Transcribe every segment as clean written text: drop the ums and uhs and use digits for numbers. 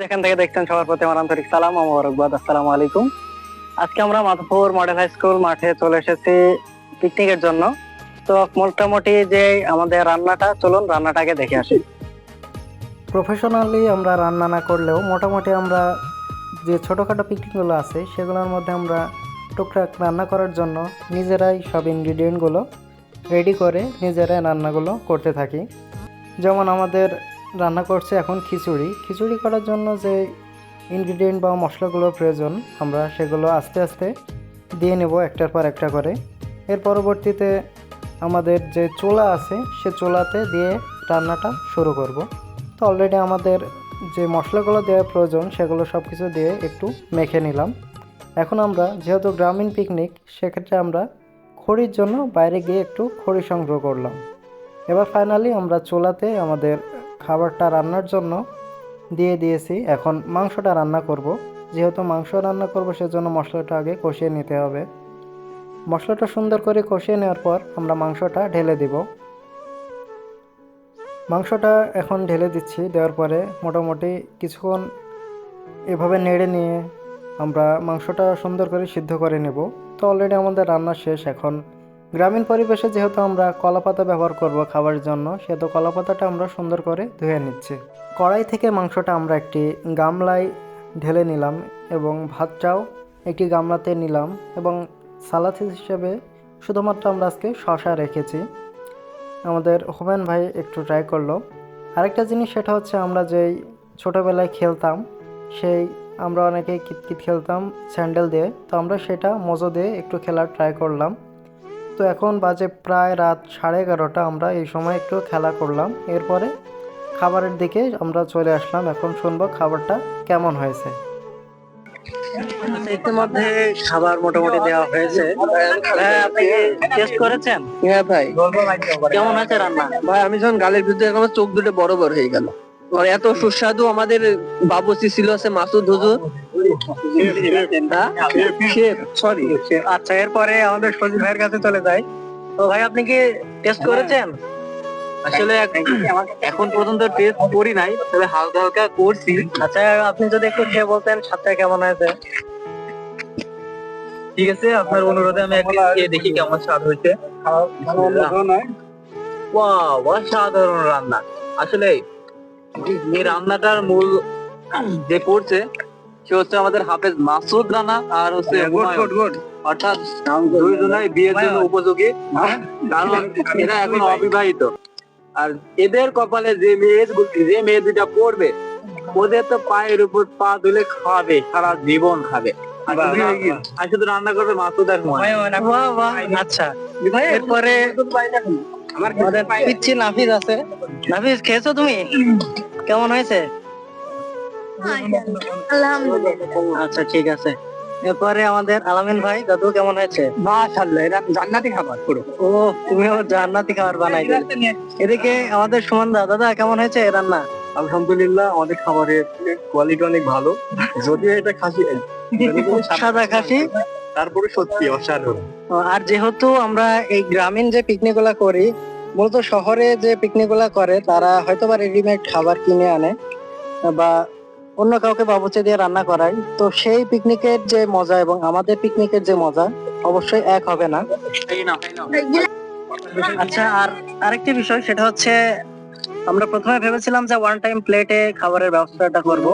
যেখান থেকে দেখছেন সবার প্রতি আমার আন্তরিক সালাম ও মোবারকবাদ। আসসালামু আলাইকুম। আজকে আমরা মাধবপুর মডেল হাই স্কুল মাঠে চলে এসেছি পিকনিকের জন্য। তো মোটামুটি যে আমাদের রান্নাটা, চলুন রান্নাটাকে দেখে আসি। প্রফেশনালি আমরা রান্না না করলেও মোটামুটি আমরা যে ছোটোখাটো পিকনিকগুলো আছে সেগুলোর মধ্যে আমরা টুকটাক রান্না করার জন্য নিজেরাই সব ইনগ্রিডিয়েন্টগুলো রেডি করে নিজেরাই রান্নাগুলো করতে থাকি। যেমন আমাদের রান্না করছে এখন খিচুড়ি করার জন্য যে ইনগ্রিডিয়েন্ট বা মশলাগুলো প্রয়োজন আমরা সেগুলো আস্তে আস্তে দিয়ে নেব একটার পর একটা করে। এর পরবর্তীতে আমাদের যে চুলা আছে সে চুলাতে দিয়ে রান্নাটা শুরু করব। তো অলরেডি আমাদের যে মশলাগুলো দেওয়ার প্রয়োজন সেগুলো সব কিছু দিয়ে একটু মেখে নিলাম। এখন আমরা যেহেতু গ্রামীণ পিকনিক সেক্ষেত্রে আমরা খড়ির জন্য বাইরে গিয়ে একটু খড়ি সংগ্রহ করলাম। এবার ফাইনালি আমরা চুলাতে আমাদের খাবারটা রান্নার জন্য দিয়ে দিয়েছি। এখন মাংসটা রান্না করব। যেহেতু মাংস রান্না করব সেজন্য মশলাটা আগে কষিয়ে নিতে হবে। মশলাটা সুন্দর করে কষিয়ে নেওয়ার পর আমরা মাংসটা ঢেলে দিব। মাংসটা এখন ঢেলে দিচ্ছি। দেওয়ার পরে মোটামুটি কিছুক্ষণ এভাবে নেড়ে নিয়ে আমরা মাংসটা সুন্দর করে সিদ্ধ করে নেব। তো অলরেডি আমাদের রান্না শেষ। এখন গ্রামীণ পরিবেশে যেহেতু আমরা কলাপাতা ব্যবহার করব খাবারের জন্য, সেহেতু কলাপাতাটা আমরা সুন্দর করে ধুয়ে নিচ্ছি। কড়াই থেকে মাংসটা আমরা একটি গামলায় ঢেলে নিলাম এবং ভাতটাও একটি গামলাতে নিলাম এবং সালাদ হিসেবে শুধুমাত্র আমরা আজকে শসা রেখেছি। আমাদের হুমায়ুন ভাই একটু ট্রাই করলো। আরেকটা জিনিস সেটা হচ্ছে আমরা যেই ছোটোবেলায় খেলতাম সেই আমরা অনেকেই কিতকিত খেলতাম স্যান্ডেল দিয়ে, তো আমরা সেটা মজো দিয়ে একটু খেলার ট্রাই করলাম। তো এখন বাজে প্রায় রাত 11:30, আমরা এই সময় একটু খেলা করলাম। এরপরে খাবারের দিকে আমরা চলে আসলাম। এখন শুনবো খাবারটা কেমন হয়েছে। ইতিমধ্যে খাবার মোটামুটি দেওয়া হয়েছে। আপনি টেস্ট করেছেন? হ্যাঁ ভাই, কেমন হয়েছে রান্না? ভাই আমি যখন গালের ভিতরে আমার চোখ দুটো বড় বড় হয়ে গেল। আর এত সুস্বাদু আমাদের বাবুর্চি ছিল আছে মাসুদ হুজুর। সরি। আচ্ছা, এরপরে আমাদের সজীব ভাইয়ের কাছে চলে যাই। তো ভাই আপনি কি টেস্ট করেছেন? আসলে এখন পর্যন্ত টেস্ট করি নাই, তবে হালকা হালকা করছি। আচ্ছা, আপনি যদি একটু খেয়ে বলতেন স্বাদটা কেমন হয়েছে। ঠিক আছে, আপনার অনুরোধে আমি একদিন খেয়ে দেখি কেমন স্বাদ হয়েছে। ওয়াও, অসাধারণ রান্না। আসলে এই রান্নাটার মূল যে পড়ছে সে হচ্ছে আমাদের হাফেজ মাসুদ রানা আর হচ্ছে অর্থাৎ দুইজনাই বিয়ের জন্য উপযোগী, কারণ এরা এখন অবিবাহিত। আর এদের কপালে যে মেয়ে দুটা পড়বে ওদের তো পায়ের উপর পা তুলে খাবে, সারা জীবন খাবে। আর শুধু রান্না করবে মাসুদ আর আচ্ছা, এরপরে আমাদের পিচ্ছি নাফিস আছে। নাফিস, খেয়েছো তুমি? কেমন হয়েছে? আচ্ছা, ঠিক আছে। এরপরে আমাদের আলামিন ভাই, দাদু কেমন হয়েছে? মাশাআল্লাহ, এটা জান্নাতি খাবার পুরো। ও, তুমিও জান্নাতি খাবার বানাইলে। এদিকে আমাদের সুমন দাদা, কেমন হয়েছে রান্না? আলহামদুলিল্লাহ, আমাদের খাবারের কোয়ালিটি অনেক ভালো, যদিও এটা খাসি সাদা খাসি, তারপরে সত্যি অসাধারণ। আর যেহেতু আমরা এই গ্রামীণ যে পিকনিক গুলা করি, মূলত শহরে যে পিকনিক গুলা করে তারা হয়তো বা রেডিমেড খাবার কিনে আনে বা অন্য কাউকে বাবুর্চি দিয়ে রান্না করায়। তো সেই পিকনিকের যে মজা এবং আমাদের পিকনিকের যে মজা অবশ্যই এক হবে না। আচ্ছা, আর আরেকটি বিষয় সেটা হচ্ছে আমরা প্রথমে ভেবেছিলাম যে ওয়ান টাইম প্লেটে খাবারের ব্যবস্থাটা করব।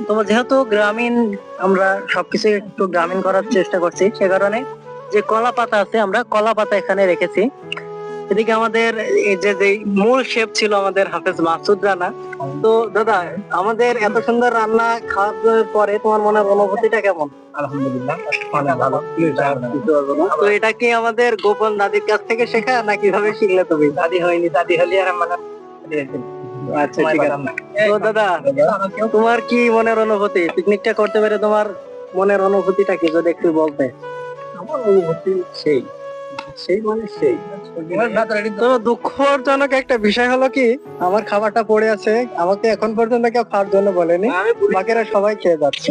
তো যেহেতু গ্রামীণ, আমরা সবকিছু একটু গ্রামীণ করার চেষ্টা করছি, সে কারণে যে কলা পাতা আছে আমরা কলা পাতা এখানে রেখেছি। এদিকে আমাদের এই যে মূল শেফ ছিল আমাদের হাফেজ মাসুদ রানা। তো দাদা, আমাদের এত সুন্দর রান্না খাওয়ার পরে তোমার মনের অনুভূতিটা কেমন? আলহামদুলিল্লাহ, অনেক ভালো। তো এটা কি আমাদের গোপন দাদির কাছ থেকে শেখা না কিভাবে শিখলে তুমি? দাদি হয়নি, দাদি হলে আর মানে আচ্ছা, ঠিক আছে। তো দাদা, তোমার কি মনের অনুভূতি? পিকনিকটা করতে পেরে তোমার মনের অনুভূতিটা কি যদি একটু বলতে? আমার অনুভূতি সেই মানে সেই। তো দুঃখজনক একটা বিষয় হলো কি, আমার খাবারটা পড়ে আছে, আমাকে এখন পর্যন্ত কেউ খাওয়ার জন্য বলেনি, বাকিরা সবাই খেয়ে যাচ্ছে।